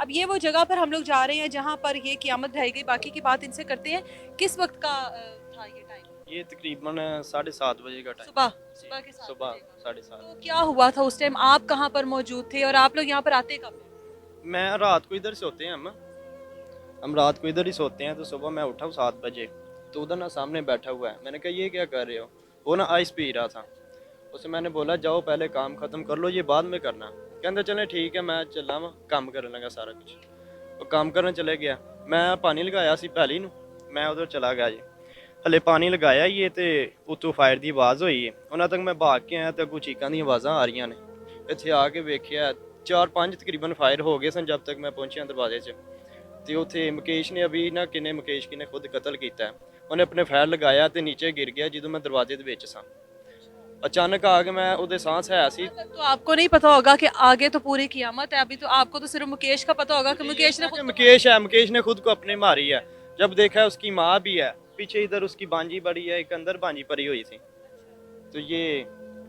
अब ये वो जगह पर हम लोग जा रहे हैं जहाँ पर ये क़यामत ढह गई। बाकी की बात इनसे करते हैं। किस वक्त का था ये टाइम? ये तकरीबन 7:30 बजे का टाइम। सुबह जी, सुबह के 7 सुबह बजे का। 7:30। तो क्या हुआ था उस टाइम? आप कहाँ पर मौजूद थे और आप लोग यहाँ पर आते कब हैं? मैं रात को इधर सोते हैं हम रात को इधर ही सोते हैं। तो सुबह मैं उठा हूँ 7 बजे, तो उधर ना सामने बैठा हुआ है। मैंने कहा ये क्या कर रहे हो? वो ना आइस पी रहा था। उसे मैंने बोला जाओ पहले काम ख़त्म कर लो, ये बाद में करना। कहते चले ठीक है, मैं चला वा काम करने लगा सारा कुछ। वो काम करने चले गया। मैं पानी लगाया सी पहली नू, मैं उधर चला गया जी। हले पानी लगाया ये तो उतों फायर की आवाज़ हुई है। उन्होंने तक मैं भाग के आया तो अगू चीकां दी आवाज़ां आ रही ने। इत्थे आके वेख्या 4-5 तकरीबन फायर हो गए सन जब तक मैं पहुंचा दरवाजे च। ਤੇ ਉੱਥੇ ਮੁਕੇਸ਼ ਨੇ ਅਭੀ ਨਾ ਕਿਨੇ ਮੁਕੇਸ਼ ਕਿਨੇ ਖੁਦ ਕਤਲ ਕੀਤਾ ਹੈ। ਉਹਨੇ ਆਪਣੇ ਫਾਇਰ ਲਗਾਇਆ ਤੇ ਨੀਚੇ ਗਿਰ ਗਿਆ ਜਦੋਂ ਮੈਂ ਦਰਵਾਜ਼ੇ ਦੇ ਵਿੱਚ ਸਾਂ। अचानक आके मैं ਉਹਦੇ सांस है सी। तब तक तो आपको नहीं पता होगा कि आगे तो पूरी क़यामत है। अभी तो आपको तो सिर्फ मुकेश का पता होगा कि मुकेश ने खुद को मुकेश है, मुकेश ने खुद को अपने मारी है। जब देखा है उसकी माँ भी है पीछे, इधर उसकी बांजी बड़ी है, एक अंदर बांजी पड़ी हुई थी। तो ये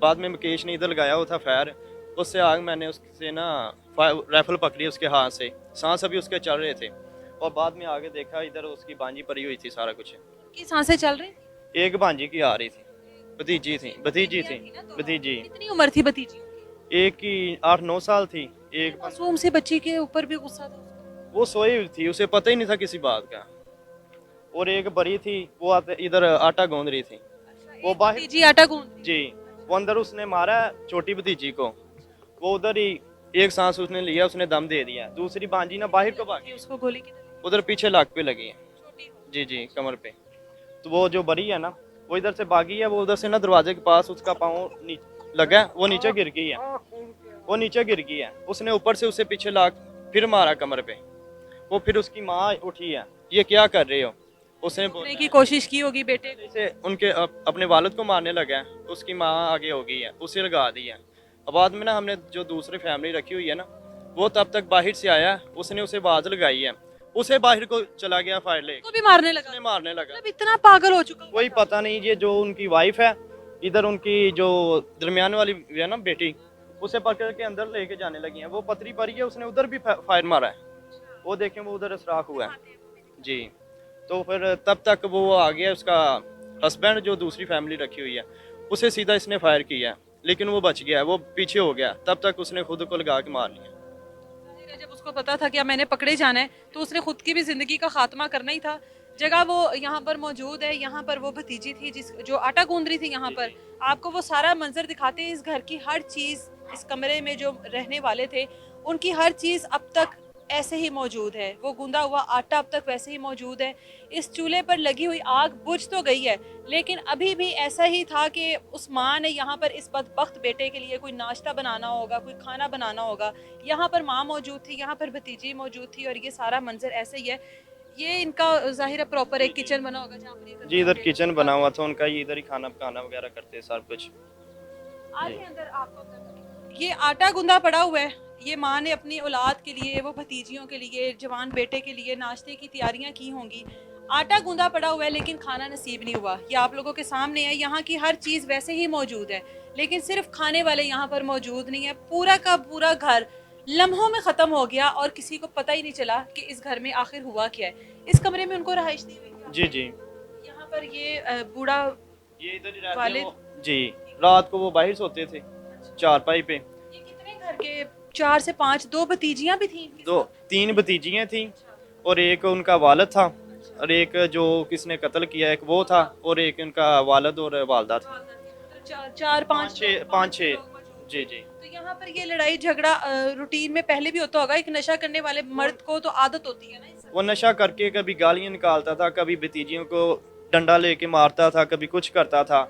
बाद में मुकेश ने इधर लगाया हुआ था फायर। उससे आग मैंने उससे ना राइफल पकड़ी उसके हाथ से, सांस अभी उसके चल रहे थे। और बाद में आगे देखा इधर उसकी बांजी पड़ी हुई थी सारा कुछ। की सांसें चल रही थी। एक बांजी की आ रही थी, भतीजी थी, भतीजी थी, थी ना दोनों। भतीजी। कितनी उम्र थी भतीजी की? एक की 8-9 साल थी, एक मासूम सी बच्ची के ऊपर भी गुस्सा था उसका। वो सोई हुई थी, उसे पता ही नहीं था किसी बात का। और एक बड़ी थी वो इधर आटा गूंद रही थी। अच्छा, वो एक बाहर भतीजी आटा गूंद रही जी, वो अंदर उसने मारा छोटी भतीजी को। वो उधर ही एक सांस उसने लिया, उसने दम दे दिया। दूसरी बांजी ना बाहर को थी। भागी, उसको गोली किधर लगी? उधर पीछे लाख पे लगी है। छोटी को। जी जी, कमर पे। तो वो जो बड़ी है ना वो इधर से भागी है। वो उधर से ना दरवाजे के पास उसका पाँव लगा है, वो नीचे गिर गई है। वो नीचे गिर गई है। उसने ऊपर से उसे पीछे लाख फिर मारा कमर पे। वो फिर उसकी माँ उठी है, ये क्या कर रहे हो? उसने रोकने की कोशिश की होगी बेटे को। से उनके अपने वालिद को मारने लगा है। उसकी माँ आगे हो गई है, उसे लगा दी है। अब बाद में ना हमने जो दूसरी फैमिली रखी हुई है ना, वो तब तक बाहर से आया, उसने उसे आवाज लगाई है, उसे बाहर को चला गया फायर ले, उसको भी मारने लगा। उसने मारने लगा। मतलब इतना पागल हो चुका कोई पता नहीं। ये जो उनकी वाइफ है, इधर उनकी जो दरमियान वाली है ना बेटी, उसे पकड़ के अंदर लेके जाने लगी है। वो पतरी परी है, उसने उधर भी फायर मारा है। वो देखें वो उधर सुराख हुआ है जी। तो फिर तब तक वो आ गया उसका हस्बैंड जो दूसरी फैमिली रखी हुई है, उसे सीधा इसने फायर किया, लेकिन वो बच गया, वो पीछे हो गया। तब तक उसने खुद को लगा के मार लिया। जाहिर है, जब उसको पता था कि अब मैंने पकड़े जाना है तो उसने खुद की भी जिंदगी का खात्मा करना ही था। जगह वो यहाँ पर मौजूद है, यहाँ पर वो भतीजी थी जिस जो आटा गूंद रही थी। यहाँ पर आपको वो सारा मंजर दिखाते हैं। इस घर की हर चीज़, इस कमरे में जो रहने वाले थे उनकी हर चीज़ अब तक ऐसे ही मौजूद है। वो गूंदा हुआ आटा अब तक वैसे ही मौजूद है। इस चूल्हे पर लगी हुई आग बुझ तो गई है, लेकिन अभी भी ऐसा ही था कि उस माँ ने यहाँ पर इस बदबख्त बेटे के लिए कोई नाश्ता बनाना होगा, कोई खाना बनाना होगा। यहाँ पर माँ मौजूद थी, यहाँ पर भतीजी मौजूद थी, और ये सारा मंजर ऐसे ही है। ये इनका जाहिर है प्रॉपर एक किचन बना होगा जहाँ पर ये जी, इधर करते किचन हैं। बना हुआ था उनका, ये इधर ही खाना पकाना वगैरह करते सब कुछ। आगे अंदर आपको ये आटा गुंदा पड़ा हुआ है। ये माँ ने अपनी औलाद के लिए, वो भतीजियों के लिए, जवान बेटे के लिए नाश्ते की तैयारियां की होंगी। आटा गूंदा पड़ा हुआ है लेकिन खाना नसीब नहीं हुआ। ये आप लोगों के सामने है। यहाँ की हर चीज़ वैसे ही मौजूद है, लेकिन सिर्फ खाने वाले यहाँ पर मौजूद नहीं है। पूरा का पूरा घर लम्हों में ख़त्म हो गया और किसी को पता ही नहीं चला कि इस घर में आखिर हुआ क्या है। इस कमरे में उनको रहाइश दी हुई जी जी, यहाँ पर ये बूढ़ा ये इधर ही रहते वाले हैं वो। जी, रात को वो बाहर सोते थे चारपाई पे। ये कितने घर के? 4 से 5। 2 भतीजियां भी थी इनके दो साथ? 3 भतीजियां थी, और एक उनका वालिद था, और एक जो किसने कत्ल किया एक वो था, और एक उनका वालिद और वालदा था। मतलब 4 5 पाँच छः। लोग मौजूद जी थे। जी। तो यहाँ पर ये लड़ाई झगड़ा रूटीन में पहले भी होता होगा। एक नशा करने वाले मर्द को तो आदत होती है ना इस सब। वो नशा करके कभी गालियाँ निकालता था, कभी भतीजियों को डंडा लेके मारता था, कभी कुछ करता था।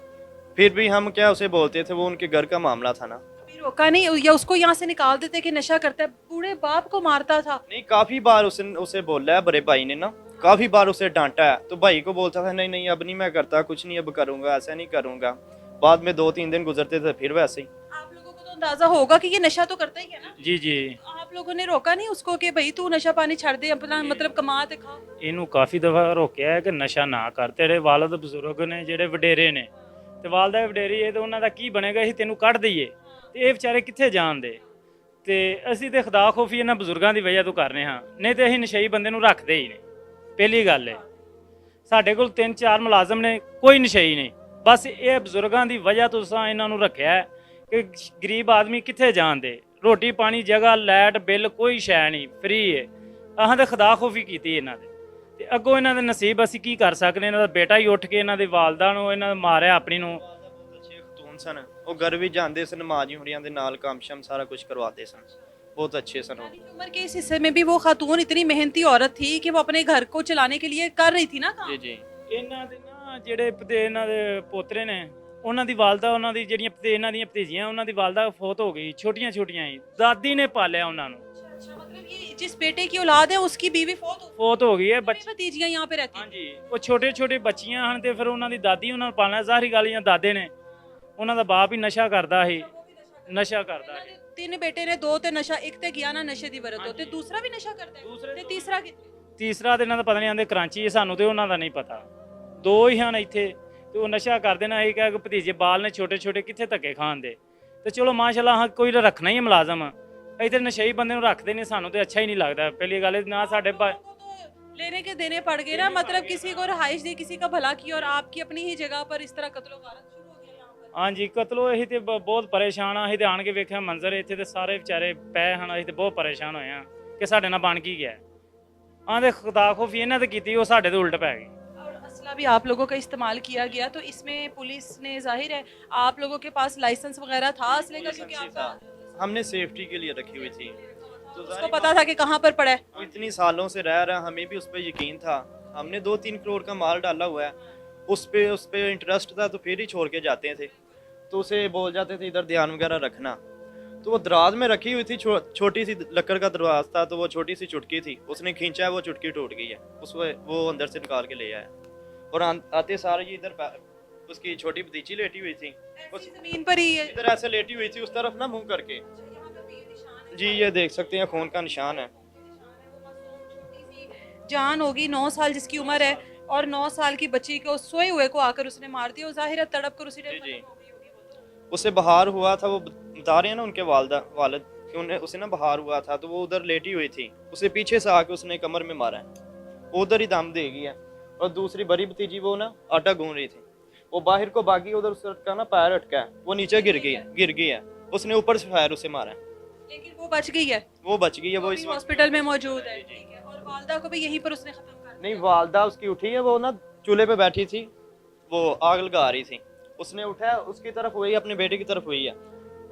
फिर भी हम क्या उसे बोलते थे, वो उनके घर का मामला था ना। कभी रोका नहीं या उसको यहाँ से निकाल देते कि नशा करता है? बूढ़े बाप को मारता था। नहीं, काफी बार उसे उसे बोला है बड़े भाई ने ना, काफी बार उसे डांटा है। तो भाई को बोलता था नहीं नहीं अब नहीं मैं करता, कुछ नहीं अब करूंगा, ऐसा नहीं करूंगा। बाद में 2-3 दिन गुजरते थे फिर वैसे ही। आप लोगों को तो अंदाजा होगा कि ये नशा तो करता ही है ना। जी जी, तो आप लोगों ने रोका नहीं उसको कि भाई तू नशा पानी छड़ दे, अपना मतलब कमा ते खा? ਇਹਨੂੰ ਕਾਫੀ ਦਫਾ ਰੋਕਿਆ ਹੈ ਕਿ ਨਸ਼ਾ ਨਾ ਕਰ। ਤੇਰੇ ਵਾਲਦ ਬਜ਼ੁਰਗ ਨੇ ਜਿਹੜੇ ਵਡੇਰੇ ਨੇ, ਤੇ ਵਾਲਦਾ ਵਡੇਰੀ ਹੈ, ਤੇ ਉਹਨਾਂ ਦਾ ਕੀ ਬਣੇਗਾ? ਅਸੀਂ ਤੈਨੂੰ ਕੱਢ ਦਈਏ ਤੇ ਇਹ ਵਿਚਾਰੇ ਕਿੱਥੇ ਜਾਣ ਦੇ? ਤੇ ਅਸੀਂ ਤੇ ਖੁਦਾ ਖੌਫੀ ਇਹਨਾਂ ਬਜ਼ੁਰਗਾਂ ਦੀ ਵਜ੍ਹਾ ਤੋਂ ਕਰ ਰਹੇ ਹਾਂ, ਨਹੀਂ ਤੇ ਅਸੀਂ ਨਸ਼ਈ ਬੰਦੇ ਨੂੰ ਰੱਖਦੇ ਹੀ ਨਹੀਂ। ਪਹਿਲੀ ਗੱਲ ਹੈ ਸਾਡੇ ਕੋਲ 3-4 ਮੁਲਾਜ਼ਮ ਨੇ, ਕੋਈ ਨਸ਼ਈ ਨਹੀਂ, ਬਸ ਇਹ ਬਜ਼ੁਰਗਾਂ ਦੀ ਵਜ੍ਹਾ ਤੋਂ ਅਸਾਂ ਇਹਨਾਂ ਨੂੰ ਰੱਖਿਆ ਹੈ ਕਿ ਗਰੀਬ ਆਦਮੀ ਕਿੱਥੇ ਜਾਣ ਦੇ, ਰੋਟੀ ਪਾਣੀ ਜਗ੍ਹਾ ਲਾਈਟ ਬਿੱਲ ਕੋਈ ਸ਼ੈ ਨਹੀਂ, ਫ੍ਰੀ ਹੈ। ਅਹਾਂ ਤੇ ਖੁਦਾ ਖੌਫੀ ਕੀਤੀ ਇਹਨਾਂ ਦੇ, ਤੇ ਅੱਗੋਂ ਇਹਨਾਂ ਦੇ ਨਸੀਬ ਅਸੀਂ ਕੀ ਕਰ ਸਕਦੇ। ਇਹਨਾਂ ਦਾ ਬੇਟਾ ਹੀ ਉੱਠ ਕੇ ਇਹਨਾਂ ਦੇ ਵਾਲਦਾ ਨੂੰ ਇਹਨਾਂ ਮਾਰਿਆ ਆਪਣੀ ਨੂੰ। ਬਹੁਤ ਅੱਛੇ ਖਤੂਨ ਸਨ, ਉਹ ਘਰ ਵੀ ਜਾਂਦੇ ਸਨ, ਨਮਾਜ਼ੀ ਹੁਰੀਆਂ ਦੇ ਨਾਲ ਕੰਮ ਸ਼ਮ ਸਾਰਾ ਕੁਝ करवाते सन, बहुत अच्छे सन। यानी कि उम्र के इस हिस्से में भी वो खातून इतनी मेहनती औरत थी कि वो अपने घर को चलाने के लिए कर रही थी ना काम। जी जी ਇਹਨਾਂ ਦੇ ਨਾ ਜਿਹੜੇ ਇਹਨਾਂ ਦੇ ਪੋਤਰੇ ਨੇ, ਉਹਨਾਂ ਦੀ ਵਾਲਦਾ, ਉਹਨਾਂ ਦੀ ਜਿਹੜੀਆਂ ਇਹਨਾਂ ਦੀਆਂ ਭਤੀਜੀਆਂ, ਉਹਨਾਂ ਦੀ ਵਾਲਦਾ ਫੌਤ ਹੋ ਗਈ, ਛੋਟੀਆਂ ਛੋਟੀਆਂ ਹੀ, ਦਾਦੀ ਨੇ ਪਾਲਿਆ ਉਹਨਾਂ ਨੂੰ। अच्छा, मतलब ये जिस बेटे की औलाद है उसकी बीवी ਫੌਤ ਹੋ ਗਈ ਹੈ ਬੱਚੇ। भतीजियां यहाँ पे रहती हैं। ਹਾਂਜੀ, ਉਹ ਛੋਟੇ ਛੋਟੇ ਬੱਚੀਆਂ ਹਨ ਤੇ ਫਿਰ ਉਹਨਾਂ ਦੀ ਦਾਦੀ ਉਹਨਾਂ ਨੂੰ ਪਾਲਣਾ। ਜ਼ਾਹਰੀ ਗੱਲ ਜਾਂ ਦਾਦੇ ਨੇ, ਉਹਨਾਂ ਦਾ ਬਾਪ ਹੀ ਨਸ਼ਾ ਕਰਦਾ ਸੀ, ਨਸ਼ਾ ਕਰਦਾ ਸੀ। तीन बेटे ने, 2 ते नशा, एक ते गया ना नशे दी वरत हो, ते दूसरा भी नशा करता है, ते तीसरा ਤੀਸਰਾ ਤੇ ਇਹਨਾਂ ਦਾ ਪਤਾ ਨਹੀਂ, ਆਂਦੇ ਕਰਾਚੀ ਹੈ, ਸਾਨੂੰ ਤੇ ਉਹਨਾਂ ਦਾ ਨਹੀਂ ਪਤਾ। 2 ਹੀ ਹਨ ਇੱਥੇ ਤੇ ਉਹ ਨਸ਼ਾ ਕਰਦੇ ਨਾ। ਇਹ ਕਹਿ ਕਿ ਭਤੀਜੇ ਬਾਲ ਨੇ ਛੋਟੇ ਛੋਟੇ, ਕਿੱਥੇ ਧੱਕੇ ਖਾਣ ਦੇ। ਤੇ ਚਲੋ ਮਾਸ਼ਾਅੱਲਾ ਹਾਂ, ਕੋਈ ਰੱਖਣਾ ਹੀ ਹੈ ਮੁਲਾਜ਼ਮ। ਇੱਥੇ ਨਸ਼ਈ ਬੰਦੇ ਨੂੰ ਰੱਖਦੇ ਨੇ, ਸਾਨੂੰ ਤੇ ਅੱਛਾ ਹੀ ਨਹੀਂ ਲੱਗਦਾ। ਪਹਿਲੀ ਗੱਲ ਨਾ ਸਾਡੇ लेने के देने पड़ गए ना, मतलब किसी को रिहाइश दी, किसी का भला किया, और आपकी अपनी ही जगह पर इस तरह कत्लो गारत शुरू हो गया यहाँ पर। ਹਾਂਜੀ, ਕਤਲੋ ਅਸੀਂ ਤੇ ਬਹੁਤ ਪਰੇਸ਼ਾਨ ਆ। ਅਸੀਂ ਤੇ ਆਣ ਕੇ ਵੇਖਿਆ ਮੰਜ਼ਰ ਇੱਥੇ ਤੇ ਸਾਰੇ ਵਿਚਾਰੇ ਪਏ ਹਨ। ਅਸੀਂ ਤੇ ਬਹੁਤ ਪਰੇਸ਼ਾਨ ਹੋਏ ਆ ਕਿ ਸਾਡੇ ਨਾਲ ਬਣ ਕੀ ਗਿਆ। ਆਂਦੇ ਖੁਦਾ ਖੌਫੀ ਇਹਨਾਂ ਤੇ ਕੀਤੀ, ਉਹ ਸਾਡੇ ਤੇ ਉਲਟ ਪੈ ਗਈ। और असला भी आप लोगों का इस्तेमाल किया गया, तो इसमें पुलिस ने, जाहिर है आप लोगों के पास लाइसेंस वगैरह था असले का, क्योंकि लाइसेंस आपका था, हमने सेफ्टी के लिए रखी हुई थी, तो उसको पता था कि कहाँ पर पड़ा है। वो इतनी सालों से रह रहा, हमें भी उस पर यकीन था। हमने 2-3 करोड़ का माल डाला हुआ है, उस पे इंटरेस्ट था, तो फिर ही छोड़ के जाते थे। तो उसे बोल जाते थे इधर ध्यान वगैरह रखना। तो वो दराज में रखी हुई थी, छोटी सी लकड़ का दरवाज़ था, तो वो छोटी सी चुटकी थी, उसने खींचा है, वो चुटकी टूट गई है, वो अंदर से निकाल के ले आया। और आते सारे ये इधर उसकी छोटी भतीजी लेटी हुई थी, उस जमीन पर ही है। इधर ऐसे लेटी हुई थी, उस तरफ ना मुंह करके। जी ये देख सकते हैं, खून का निशान है। जान होगी 9 साल जिसकी उम्र है, और 9 साल की बच्ची को, सोए हुए को आकर उसने मार दिया, और जाहिर है तड़प कर उसी टाइम जी, जी। खत्म हो गई होगी वो तो। उसे बहार हुआ था, वो बता रहे हैं ना उनके वालिद कि उसे ना बहार हुआ था, तो वो उधर लेटी हुई थी, उसे पीछे से आके उसने कमर में मारा है, वो उधर ही दम दे गई है। और दूसरी बड़ी भतीजी वो ना आटा गूंद रही थी, वो बाहर को भागी, उधर उसका ना पैर अटका है, वो नीचे गिर गई है, उसने ऊपर से फायर उसे मारा है, लेकिन वो बच गई है, वो बच गई है, वो इस वक्त हॉस्पिटल में मौजूद है। ठीक है, और वालदा को भी यहीं पर उसने खत्म कर दिया। नहीं, वालदा उसकी उठी है, वो ना चूल्हे पे बैठी थी, वो आग लगा रही थी, उसने उठाया, उसकी तरफ हुई, अपने बेटे की तरफ हुई है।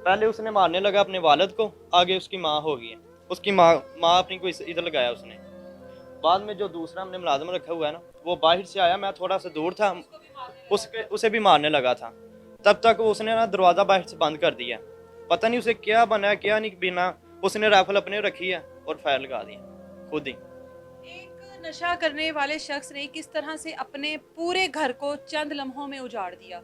पहले उसने मारने लगा अपने वालिद को, आगे उसकी माँ हो गई है, उसकी माँ अपनी को इधर लगाया उसने। बाद में जो दूसरा हमने मुलाजिम रखा हुआ है ना, वो बाहर से आया, मैं थोड़ा सा दूर था, उसे भी मारने लगा था। तब तक उसने ना दरवाज़ा बाहर से बंद कर दिया, पता नहीं उसे क्या बना है क्या नहीं बिना, उसने राइफल अपने रखी है और फायर लगा दिया खुद ही। एक नशा करने वाले शख्स ने किस तरह से अपने पूरे घर को चंद लम्हों में उजाड़ दिया।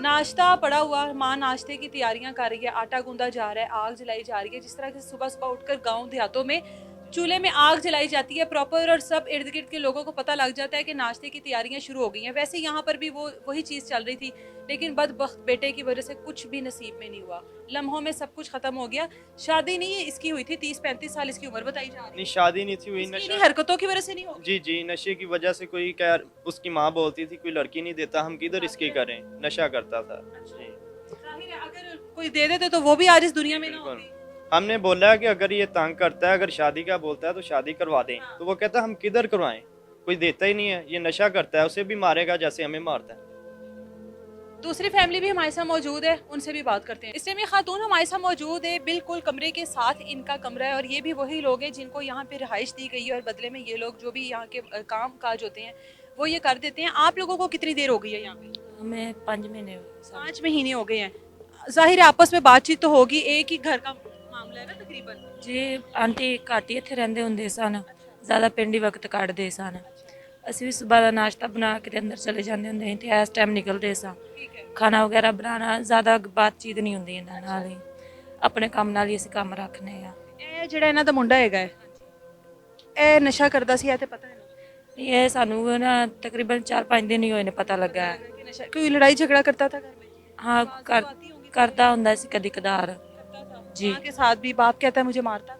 नाश्ता पड़ा हुआ, माँ नाश्ते की तैयारियां कर रही है, आटा गूंदा जा रहा है, आग जलाई जा रही है। जिस तरह से सुबह सुबह उठकर गांव देहातों में चूल्हे में आग जलाई जाती है प्रॉपर, और सब इर्द गिर्द के लोगों को पता लग जाता है कि नाश्ते की तैयारियां शुरू हो गई हैं। वैसे यहाँ पर भी वही चीज़ चल रही थी, लेकिन बदबख्त बेटे की वजह से कुछ भी नसीब में नहीं हुआ। लम्हों में सब कुछ खत्म हो गया। शादी नहीं है इसकी हुई थी, 30-35 साल इसकी उम्र बताई जा रही नहीं शादी नहीं थी हुई, है। नशा। हरकतों की वजह से नहीं होगी। जी जी, नशे की वजह से कोई क्या, उसकी माँ बोलती थी कोई लड़की नहीं देता, हम किधर इसकी करें, नशा करता था जी। जाहिर है, अगर कोई दे देते तो वो भी आज इस दुनिया में ना बिल्कुल। होती। हमने बोला कि अगर ये तंग करता है, अगर शादी का बोलता है तो शादी करवा दें, तो वो कहता हम किधर करवाएं, कोई देता ही नहीं है, ये नशा करता है, उसे भी मारेगा जैसे हमें मारता है। दूसरी फैमिली भी हमारे साथ मौजूद है, उनसे भी बात करते हैं। इसमें खातून हमारे साथ मौजूद है, बिल्कुल कमरे के साथ इनका कमरा है, और ये भी वही लोग हैं जिनको यहाँ पे रिहाइश दी गई है, और बदले में ये लोग जो भी यहाँ के काम काज होते हैं वो ये कर देते हैं। आप लोगों को कितनी देर हो गई है यहाँ पे? हमें 5 महीने हुए। 5 महीने हो गए हैं। जाहिर है आपस में बातचीत तो होगी, एक ही घर का मामला है ना तकरीबन। जी आंटी घट ही ਇੱਥੇ ਰਹਿੰਦੇ ਹੁੰਦੇ ਸਨ, ਜ਼ਿਆਦਾ ਪਿੰਡ ਹੀ ਵਕਤ ਕੱਢਦੇ ਸਨ। ਅਸੀਂ ਵੀ ਸਵੇਰ ਦਾ ਨਾਸ਼ਤਾ ਬਣਾ ਕੇ ਤੇ ਅੰਦਰ ਚਲੇ ਜਾਂਦੇ ਹੁੰਦੇ ਸੀ ਤੇ ਇਸ ਟਾਈਮ ਨਿਕਲਦੇ ਸਾਂ। ठीक है। ਖਾਣਾ ਵਗੈਰਾ ਬਣਾਉਣਾ, ਜ਼ਿਆਦਾ ਬਾਤਚੀਤ ਨਹੀਂ ਹੁੰਦੀ ਇਹਨਾਂ ਨਾਲ ਹੀ, ਆਪਣੇ ਕੰਮ ਨਾਲ ਹੀ ਅਸੀਂ ਕੰਮ ਰੱਖਨੇ ਆ। ਇਹ ਜਿਹੜਾ ਇਹਨਾਂ ਦਾ ਮੁੰਡਾ ਹੈਗਾ ਹੈ, ਇਹ ਨਸ਼ਾ ਕਰਦਾ ਸੀ, ਇਹ ਤੇ ਪਤਾ ਹੈ ਨਾ ਇਹ ਸਾਨੂੰ ਨਾ ਤਕਰੀਬਨ 4-5 ਦਿਨ ਹੀ ਹੋਏ ਨੇ ਪਤਾ ਲੱਗਾ ਹੈ। कि नशा, कोई लड़ाई झगड़ा करता था घर में? ਹਾਂ आती होंगी, ਕਰਦਾ ਹੁੰਦਾ ਸੀ ਕਦੀ ਕਦਾਰ। करता था। जी माँ के साथ भी बाप कहता है मुझे मारता था।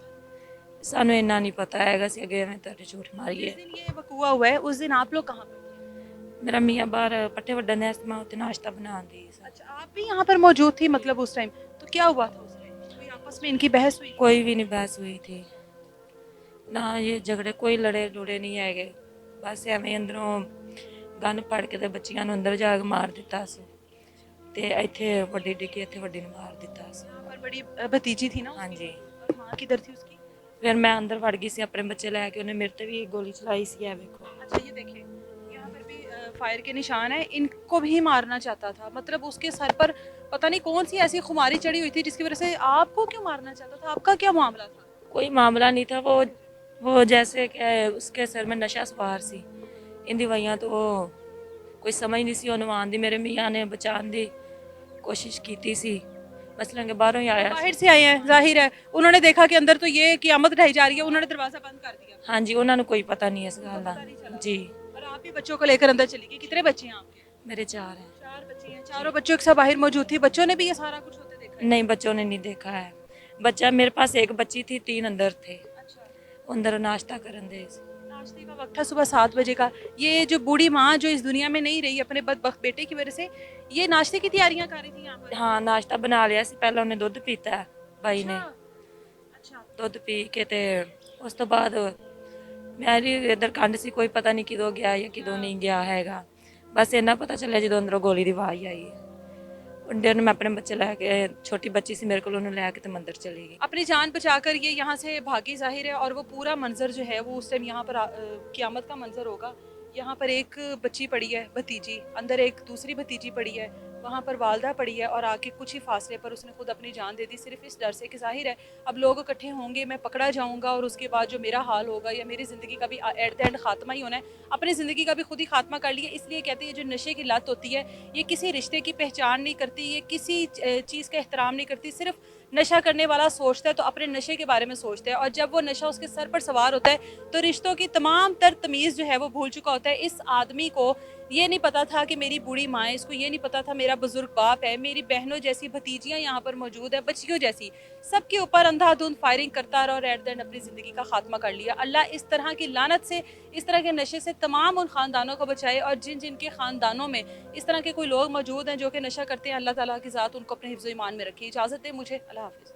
सानू इन्ना नहीं पता हैगा सी अगे मैं तेरे झूठ मारी जिस है। दिन ये वकूआ हुआ है उस दिन आप लोग कहाँ पर थे? मेरा मियाँ बाहर पट्टे वड्डा ने मैं उत्ते नाश्ता बना दी। अच्छा, आप भी यहाँ पर मौजूद थी मतलब उस टाइम? तो क्या हुआ था उस टाइम? कोई आपस में इनकी बहस हुई? कोई भी नहीं बहस हुई थी ना ये झगड़े कोई लड़े लुड़े नहीं हैगे बस ਐਵੇਂ ਅੰਦਰੋਂ ਗਨ ਪੜ ਕੇ ਤੇ ਬੱਚੀਆਂ ਨੂੰ ਅੰਦਰ ਜਾ ਕੇ ਮਾਰ ਦਿੱਤਾ ਸੀ ਤੇ ਇੱਥੇ ਵੱਡੀ ਡਿੱਗੀ ਇੱਥੇ ਵੱਡੀ ਨੂੰ ਮਾਰ ਦਿੱਤਾ ਸੀ। यहाँ पर बड़ी भतीजी थी ना उसकी? ਹਾਂਜੀ और माँ किधर थी उसकी? ਫਿਰ ਮੈਂ ਅੰਦਰ ਵੜ ਗਈ ਸੀ ਆਪਣੇ ਬੱਚੇ ਲੈ ਕੇ ਉਹਨੇ ਮੇਰੇ ਤੇ ਵੀ ਗੋਲੀ ਚਲਾਈ ਸੀ ਇਹ ਵੇਖੋ। अच्छा ये देखिए, यहाँ पर भी फायर के निशान है। इनको भी मारना चाहता था, मतलब उसके सर पर पता नहीं कौन सी ऐसी खुमारी चढ़ी हुई थी जिसकी वजह से आपको क्यों मारना चाहता था? आपका क्या मामला था? कोई मामला नहीं था वो जैसे कि उसके सर में नशा सवार सी इन दवाइयां तो कोई समझ नहीं सी ਉਹਨੂੰ ਆਉਣ ਦੀ ਮੇਰੇ ਮੀਆਂ ਨੇ ਬਚਾਉਣ ਦੀ कोशिश की सी मसलन के बाहरों ही आया सी। बाहर से आए हैं, जाहिर है उन्होंने देखा कि अंदर तो ये क़यामत ढाई जा रही है, उन्होंने दरवाजा बंद कर दिया। हाँ जी उन्होंने कोई पता नहीं है इस गल पता नहीं का चला। जी। और आप भी बच्चों को लेकर अंदर चली गई। कितने बच्चे हैं आपके? मेरे 4 हैं। 4 बच्चे हैं। चारों बच्चों के साथ बाहर मौजूद थी। बच्चों ने भी ये सारा कुछ होते देखा है? नहीं बच्चों ने नहीं देखा है बच्चा मेरे पास एक बच्ची थी 3 अंदर थे अच्छा, अंदर नाश्ता करन दे। नाश्ते का वक्त था सुबह 7 बजे का। ये जो बूढ़ी माँ जो इस दुनिया में नहीं रही अपने बदबख्त बेटे की वजह से, ये नाश्ते की तैयारियां कर रही थी यहाँ पर? हाँ नाश्ता बना लिया सी पहले उन्हें दुध पीता है भाई ने अच्छा, ਦੁੱਧ ਪੀ ਕੇ ਤੇ ਉਸ ਤੋਂ ਬਾਅਦ ਮੇਰੀ ਇਧਰ ਕੰਡ ਸੀ ਕੋਈ ਪਤਾ ਨਹੀਂ ਕਿਦੋਂ ਗਿਆ ਜਾਂ ਕਿਦੋਂ ਨਹੀਂ ਗਿਆ ਹੈਗਾ ਬਸ ਇੰਨਾ ਪਤਾ ਚੱਲਿਆ ਜਦੋਂ ਅੰਦਰੋਂ ਗੋਲੀ ਦੀ ਆਵਾਜ਼ ਆਈ उन्हें मैं अपने बच्चे लैके छोटी बच्ची सी मेरे को उन्हें लैके तो मंदिर चली गई। अपनी जान बचाकर ये यहाँ से भागी जाहिर है, और वो पूरा मंजर जो है वो उस टाइम यहाँ पर क़यामत का मंजर होगा। यहाँ पर एक बच्ची पड़ी है भतीजी, अंदर एक दूसरी भतीजी पड़ी है, वहाँ पर वालदा पड़ी है, और आके कुछ ही फासले पर उसने खुद अपनी जान दे दी, सिर्फ इस डर से कि जाहिर है अब लोग इकट्ठे होंगे, मैं पकड़ा जाऊँगा और उसके बाद जो मेरा हाल होगा या मेरी ज़िंदगी का भी एट द एंड खात्मा ही होना है। अपनी ज़िंदगी का भी खुद ही खात्मा कर लिया। इसलिए कहते हैं जो नशे की लत होती है ये किसी रिश्ते की पहचान नहीं करती, ये किसी चीज़ का एहतराम नहीं करती। सिर्फ नशा करने वाला सोचता है तो अपने नशे के बारे में सोचता है, और जब वो नशा उसके सर पर सवार होता है तो रिश्तों की तमाम तर तमीज़ जो है वो भूल चुका होता है। इस आदमी को ये नहीं पता था कि मेरी बूढ़ी माँ है, इसको ये नहीं पता था मेरा बुजुर्ग बाप है, मेरी बहनों जैसी भतीजियाँ यहाँ पर मौजूद है, बच्चियों जैसी, सबके ऊपर अंधाधुंध फायरिंग करता रहा और एट द एंड अपनी ज़िंदगी का खात्मा कर लिया। अल्लाह इस तरह की लानत से, इस तरह के नशे से तमाम उन ख़ानदानों को बचाए, और जिन जिनके ख़ानदानों में इस तरह के कोई लोग मौजूद हैं जो कि नशा करते हैं, अल्लाह ताला की ज़ात उनको अपने हिफ्ज़-ओ-ईमान में रखे। इजाज़त दे मुझे, अल्लाह हाफ़िज़।